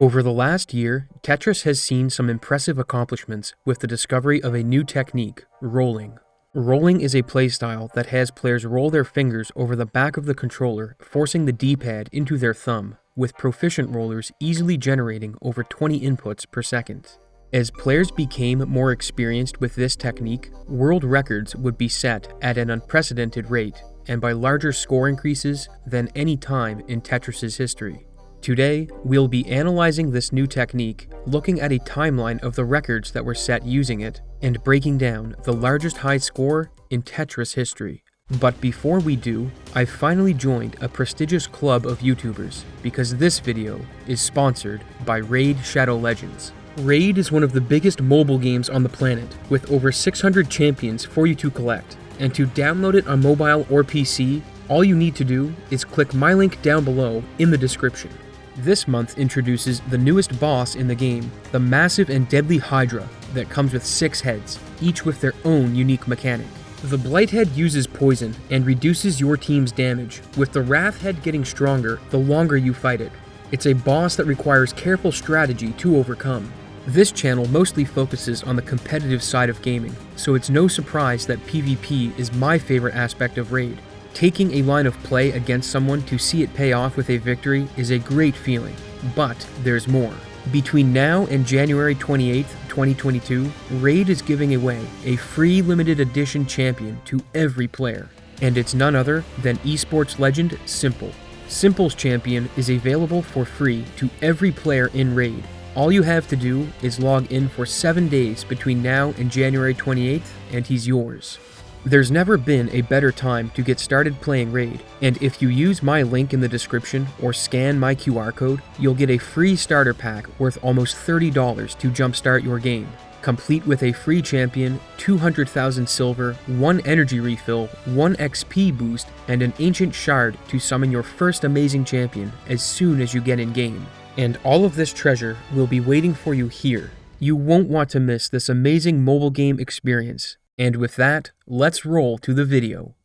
Over the last year, Tetris has seen some impressive accomplishments with the discovery of a new technique, rolling. Rolling is a playstyle that has players roll their fingers over the back of the controller, forcing the D-pad into their thumb, with proficient rollers easily generating over 20 inputs per second. As players became more experienced with this technique, world records would be set at an unprecedented rate, and by larger score increases than any time in Tetris's history. Today, we'll be analyzing this new technique, looking at a timeline of the records that were set using it, and breaking down the largest high score in Tetris history. But before we do, I've finally joined a prestigious club of YouTubers, because this video is sponsored by Raid Shadow Legends. Raid is one of the biggest mobile games on the planet, with over 600 champions for you to collect. And to download it on mobile or PC, all you need to do is click my link down below in the description. This month introduces the newest boss in the game, the massive and deadly Hydra that comes with 6 heads, each with their own unique mechanic. The Blight Head uses poison and reduces your team's damage, with the Wrath Head getting stronger the longer you fight it. It's a boss that requires careful strategy to overcome. This channel mostly focuses on the competitive side of gaming, so it's no surprise that PvP is my favorite aspect of Raid. Taking a line of play against someone to see it pay off with a victory is a great feeling, but there's more. Between now and January 28th, 2022, Raid is giving away a free limited edition champion to every player, and it's none other than esports legend Simple. Simple's champion is available for free to every player in Raid. All you have to do is log in for 7 days between now and January 28th, and he's yours. There's never been a better time to get started playing Raid, and if you use my link in the description or scan my QR code, you'll get a free starter pack worth almost $30 to jumpstart your game, complete with a free champion, 200,000 silver, 1 energy refill, 1 XP boost, and an ancient shard to summon your first amazing champion as soon as you get in game. And all of this treasure will be waiting for you here. You won't want to miss this amazing mobile game experience. And with that, let's roll to the video.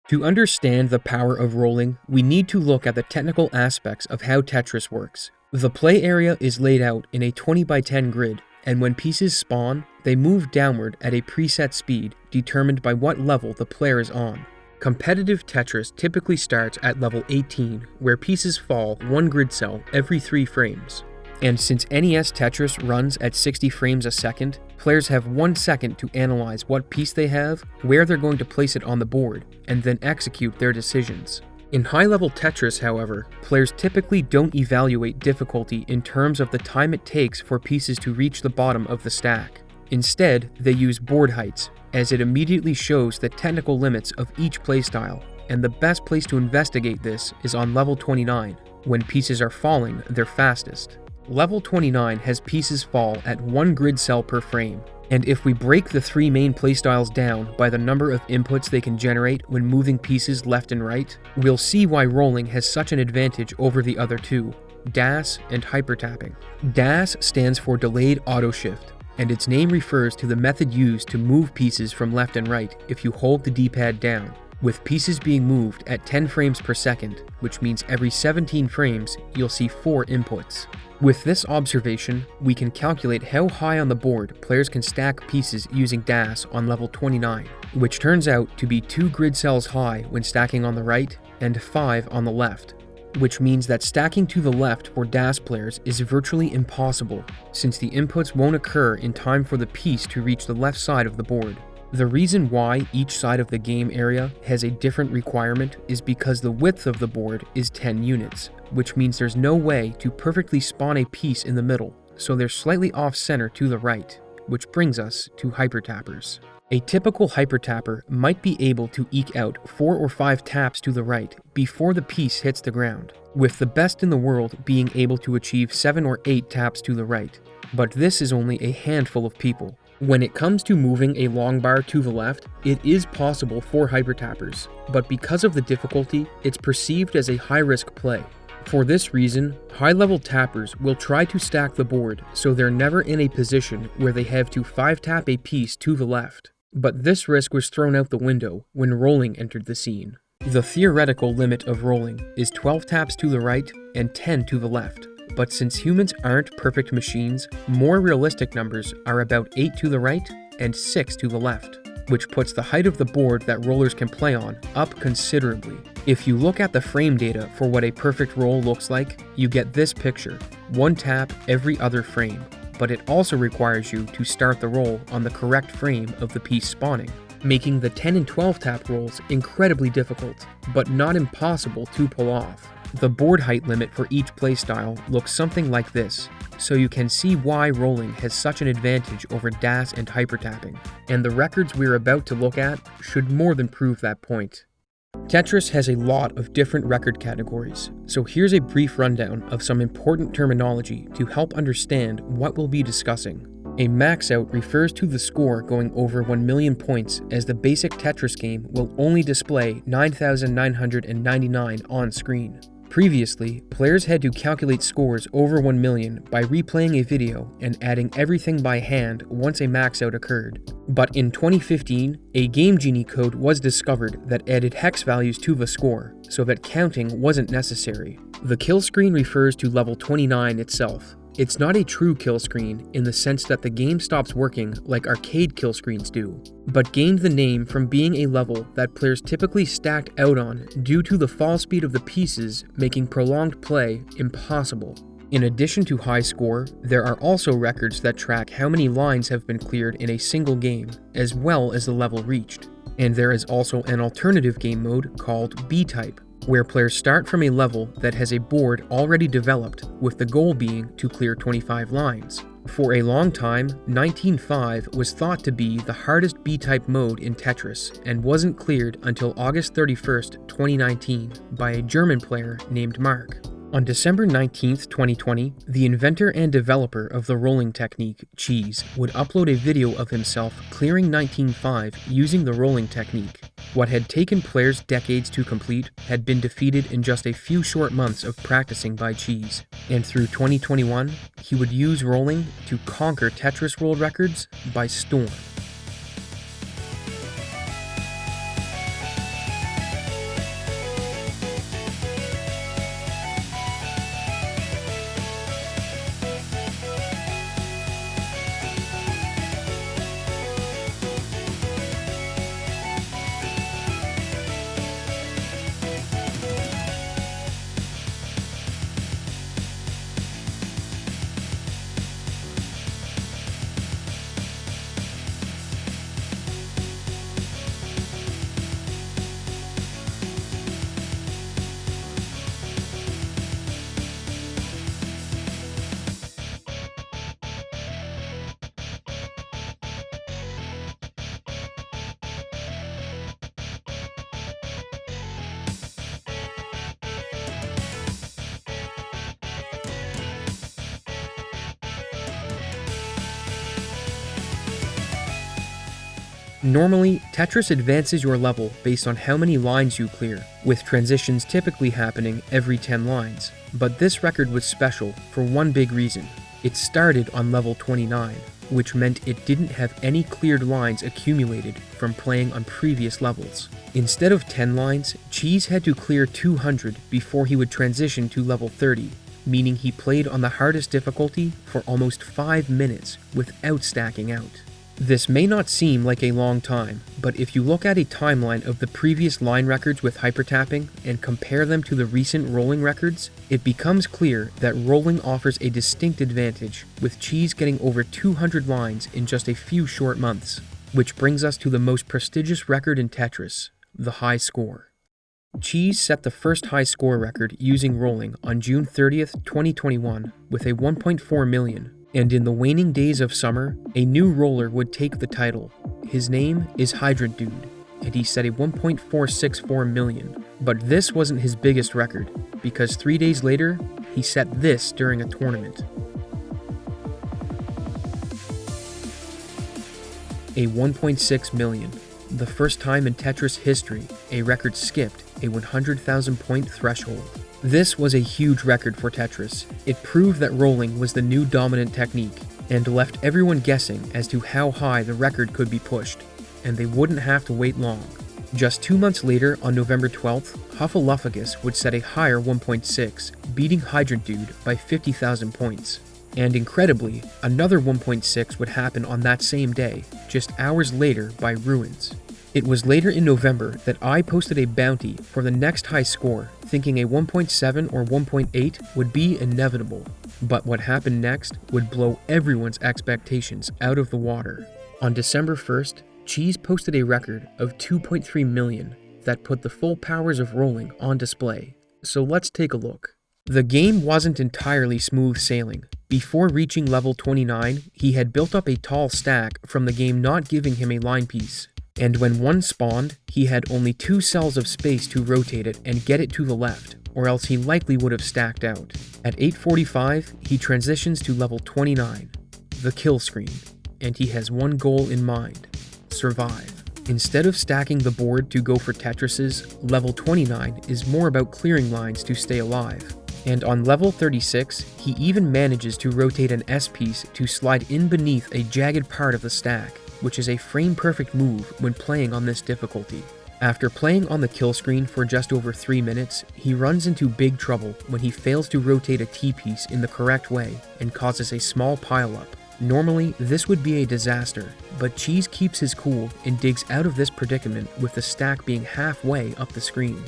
To understand the power of rolling, we need to look at the technical aspects of how Tetris works. The play area is laid out in a 20x10 grid, and when pieces spawn, they move downward at a preset speed determined by what level the player is on. Competitive Tetris typically starts at level 18, where pieces fall 1 grid cell every 3 frames. And since NES Tetris runs at 60 frames a second, players have 1 second to analyze what piece they have, where they're going to place it on the board, and then execute their decisions. In high-level Tetris, however, players typically don't evaluate difficulty in terms of the time it takes for pieces to reach the bottom of the stack. Instead, they use board heights, as it immediately shows the technical limits of each playstyle, and the best place to investigate this is on level 29, when pieces are falling their fastest. Level 29 has pieces fall at 1 grid cell per frame, and if we break the 3 main playstyles down by the number of inputs they can generate when moving pieces left and right, we'll see why rolling has such an advantage over the other 2, DAS and hypertapping. DAS stands for Delayed Auto Shift, and its name refers to the method used to move pieces from left and right if you hold the D-pad down, with pieces being moved at 10 frames per second, which means every 17 frames you'll see 4 inputs. With this observation, we can calculate how high on the board players can stack pieces using DAS on level 29, which turns out to be 2 grid cells high when stacking on the right and 5 on the left, which means that stacking to the left for DAS players is virtually impossible, since the inputs won't occur in time for the piece to reach the left side of the board. The reason why each side of the game area has a different requirement is because the width of the board is 10 units, which means there's no way to perfectly spawn a piece in the middle, so they're slightly off-center to the right, which brings us to hypertappers. A typical hypertapper might be able to eke out 4 or 5 taps to the right before the piece hits the ground, with the best in the world being able to achieve 7 or 8 taps to the right, but this is only a handful of people. When it comes to moving a long bar to the left, it is possible for hypertappers, but because of the difficulty, it's perceived as a high-risk play. For this reason, high-level tappers will try to stack the board so they're never in a position where they have to 5-tap a piece to the left. But this risk was thrown out the window when rolling entered the scene. The theoretical limit of rolling is 12 taps to the right and 10 to the left, But since humans aren't perfect machines, more realistic numbers are about 8 to the right and 6 to the left, which puts the height of the board that rollers can play on up considerably. If you look at the frame data for what a perfect roll looks like, you get this picture: one tap every other frame, but it also requires you to start the roll on the correct frame of the piece spawning, making the 10 and 12 tap rolls incredibly difficult, but not impossible to pull off. The board height limit for each playstyle looks something like this, so you can see why rolling has such an advantage over DAS and hypertapping, and the records we're about to look at should more than prove that point. Tetris has a lot of different record categories, so here's a brief rundown of some important terminology to help understand what we'll be discussing. A max out refers to the score going over 1 million points, as the basic Tetris game will only display 9,999 on screen. Previously, players had to calculate scores over 1 million by replaying a video and adding everything by hand once a max out occurred. But in 2015, a Game Genie code was discovered that added hex values to the score, so that counting wasn't necessary. The kill screen refers to level 29 itself. It's not a true kill screen in the sense that the game stops working like arcade kill screens do, but gained the name from being a level that players typically stacked out on due to the fall speed of the pieces, making prolonged play impossible. In addition to high score, there are also records that track how many lines have been cleared in a single game, as well as the level reached. And there is also an alternative game mode called B-Type, where players start from a level that has a board already developed, with the goal being to clear 25 lines. For a long time, 19.5 was thought to be the hardest B-type mode in Tetris, and wasn't cleared until August 31st, 2019, by a German player named Mark. On December 19th, 2020, the inventor and developer of the rolling technique, Cheez, would upload a video of himself clearing 19.5 using the rolling technique. What had taken players decades to complete had been defeated in just a few short months of practicing by Cheez, and through 2021, he would use rolling to conquer Tetris world records by storm. Normally, Tetris advances your level based on how many lines you clear, with transitions typically happening every 10 lines. But this record was special for one big reason. It started on level 29, which meant it didn't have any cleared lines accumulated from playing on previous levels. Instead of 10 lines, Cheez had to clear 200 before he would transition to level 30, meaning he played on the hardest difficulty for almost 5 minutes without stacking out. This may not seem like a long time, but if you look at a timeline of the previous line records with hypertapping and compare them to the recent rolling records, it becomes clear that rolling offers a distinct advantage, with Cheez getting over 200 lines in just a few short months. Which brings us to the most prestigious record in Tetris, the high score. Cheez set the first high score record using rolling on June 30th, 2021, with a 1.4 million. And in the waning days of summer, a new roller would take the title. His name is HydrantDude, and he set a 1.464 million. But this wasn't his biggest record, because 3 days later, he set this during a tournament. A 1.6 million, the first time in Tetris history a record skipped a 100,000 point threshold. This was a huge record for Tetris. It proved that rolling was the new dominant technique, and left everyone guessing as to how high the record could be pushed, and they wouldn't have to wait long. Just 2 months later, on November 12th, Huffulufugus would set a higher 1.6, beating HydrantDude by 50,000 points. And incredibly, another 1.6 would happen on that same day, just hours later by Ruins. It was later in November that I posted a bounty for the next high score, thinking a 1.7 or 1.8 would be inevitable. But what happened next would blow everyone's expectations out of the water. On December 1st, Cheez posted a record of 2.3 million that put the full powers of rolling on display. So let's take a look. The game wasn't entirely smooth sailing. Before reaching level 29, he had built up a tall stack from the game not giving him a line piece. And when one spawned, he had only 2 cells of space to rotate it and get it to the left, or else he likely would have stacked out. At 8:45, he transitions to level 29, the kill screen, and he has one goal in mind: survive. Instead of stacking the board to go for Tetrises, level 29 is more about clearing lines to stay alive. And on level 36, he even manages to rotate an S-piece to slide in beneath a jagged part of the stack, which is a frame-perfect move when playing on this difficulty. After playing on the kill screen for just over 3 minutes, he runs into big trouble when he fails to rotate a T-piece in the correct way and causes a small pileup. Normally, this would be a disaster, but Cheez keeps his cool and digs out of this predicament with the stack being halfway up the screen.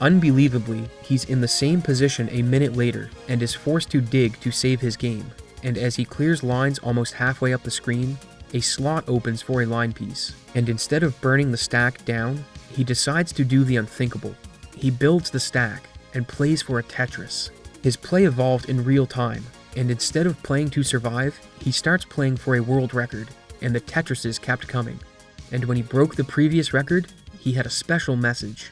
Unbelievably, he's in the same position a minute later and is forced to dig to save his game, and as he clears lines almost halfway up the screen, a slot opens for a line piece, and instead of burning the stack down, he decides to do the unthinkable. He builds the stack and plays for a Tetris. His play evolved in real time, and instead of playing to survive, he starts playing for a world record, and the Tetrises kept coming. And when he broke the previous record, he had a special message.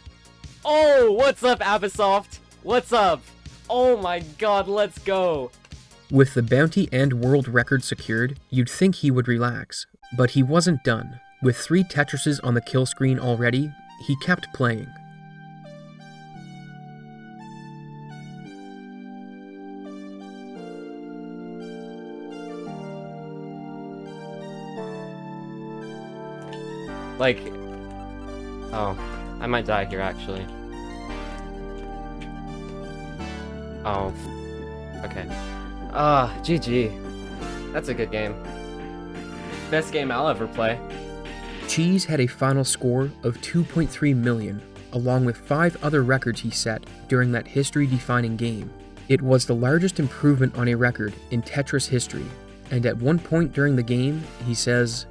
Oh, what's up, Abyssoft? What's up? Oh my god, let's go! With the bounty and world record secured, you'd think he would relax, but he wasn't done. With 3 Tetrises on the kill screen already, he kept playing. Like... Oh, I might die here, actually. Oh. Okay. GG. That's a good game. Best game I'll ever play. Cheez had a final score of 2.3 million, along with 5 other records he set during that history-defining game. It was the largest improvement on a record in Tetris history, and at one point during the game, he says,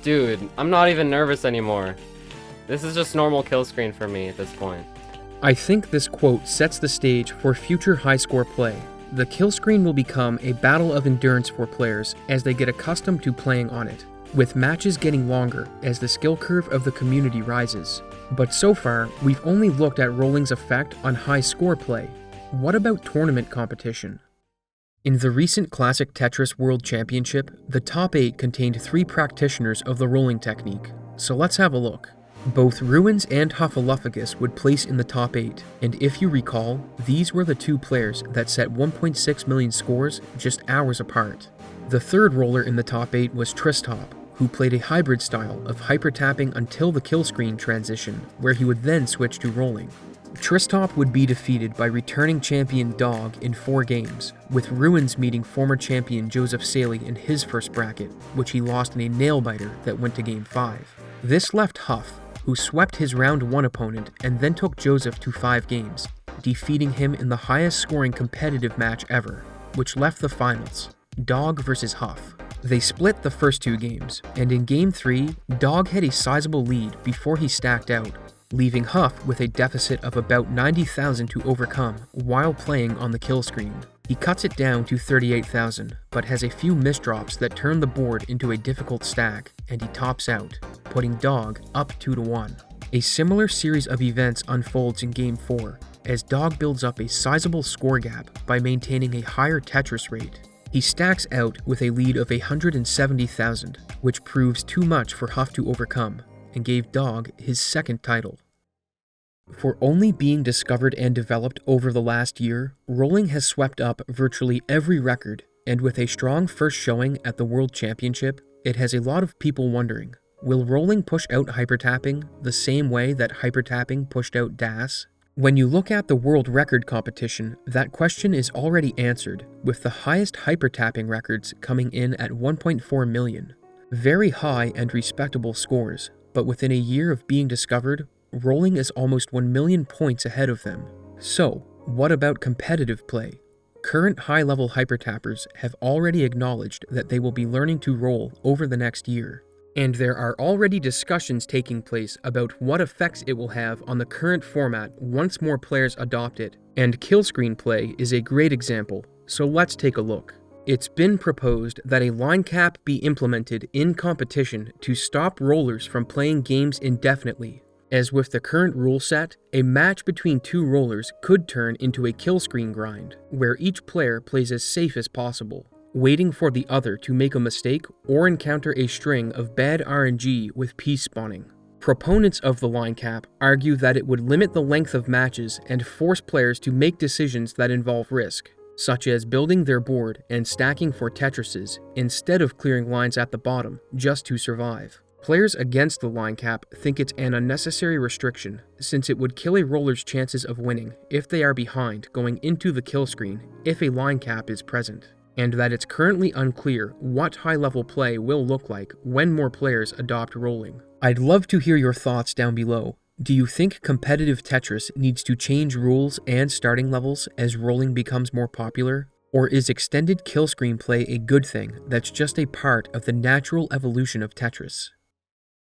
Dude, I'm not even nervous anymore. This is just normal kill screen for me at this point. I think this quote sets the stage for future high-score play. The kill screen will become a battle of endurance for players as they get accustomed to playing on it, with matches getting longer as the skill curve of the community rises. But so far, we've only looked at rolling's effect on high-score play. What about tournament competition? In the recent Classic Tetris World Championship, the top 8 contained 3 practitioners of the rolling technique, so let's have a look. Both Ruins and Huffulufugus would place in the top 8, and if you recall, these were the 2 players that set 1.6 million scores just hours apart. The third roller in the top 8 was Tristop, who played a hybrid style of hyper-tapping until the kill screen transition, where he would then switch to rolling. Tristop would be defeated by returning champion Dog in 4 games, with Ruins meeting former champion Joseph Saley in his first bracket, which he lost in a nail-biter that went to game 5. This left Huff, who swept his round 1 opponent and then took Joseph to 5 games, defeating him in the highest scoring competitive match ever, which left the finals, Dog versus Huff. They split the first 2 games, and in game 3, Dog had a sizable lead before he stacked out, leaving Huff with a deficit of about 90,000 to overcome while playing on the kill screen. He cuts it down to 38,000, but has a few misdrops that turn the board into a difficult stack, and he tops out, putting Dog up 2-1. A similar series of events unfolds in Game 4, as Dog builds up a sizable score gap by maintaining a higher Tetris rate. He stacks out with a lead of 170,000, which proves too much for Huff to overcome, and gave Dog his second title. For only being discovered and developed over the last year, rolling has swept up virtually every record, and with a strong first showing at the World Championship, it has a lot of people wondering, will rolling push out hypertapping the same way that hypertapping pushed out DAS? When you look at the world record competition, that question is already answered, with the highest hypertapping records coming in at 1.4 million. Very high and respectable scores, but within a year of being discovered, rolling is almost 1 million points ahead of them. So, what about competitive play? Current high-level hypertappers have already acknowledged that they will be learning to roll over the next year. And there are already discussions taking place about what effects it will have on the current format once more players adopt it, and killscreen play is a great example, so let's take a look. It's been proposed that a line cap be implemented in competition to stop rollers from playing games indefinitely. As with the current rule set, a match between two rollers could turn into a killscreen grind, where each player plays as safe as possible, waiting for the other to make a mistake or encounter a string of bad RNG with piece spawning. Proponents of the line cap argue that it would limit the length of matches and force players to make decisions that involve risk, such as building their board and stacking for Tetrises instead of clearing lines at the bottom just to survive. Players against the line cap think it's an unnecessary restriction, since it would kill a roller's chances of winning if they are behind going into the kill screen if a line cap is present, and that it's currently unclear what high-level play will look like when more players adopt rolling. I'd love to hear your thoughts down below. Do you think competitive Tetris needs to change rules and starting levels as rolling becomes more popular? Or is extended kill screen play a good thing that's just a part of the natural evolution of Tetris?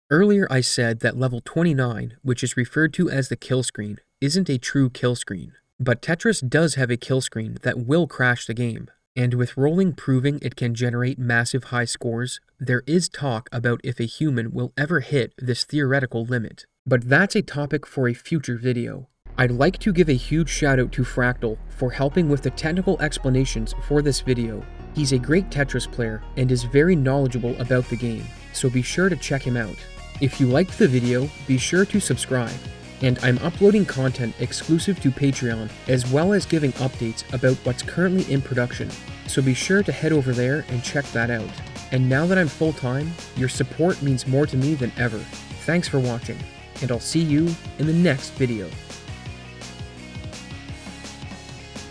Earlier I said that level 29, which is referred to as the kill screen, isn't a true kill screen. But Tetris does have a kill screen that will crash the game, and with rolling proving it can generate massive high scores, there is talk about if a human will ever hit this theoretical limit. But that's a topic for a future video. I'd like to give a huge shout out to Fractal for helping with the technical explanations for this video. He's a great Tetris player and is very knowledgeable about the game, so be sure to check him out. If you liked the video, be sure to subscribe, and I'm uploading content exclusive to Patreon as well as giving updates about what's currently in production, so be sure to head over there and check that out. And now that I'm full-time, your support means more to me than ever. Thanks for watching, and I'll see you in the next video.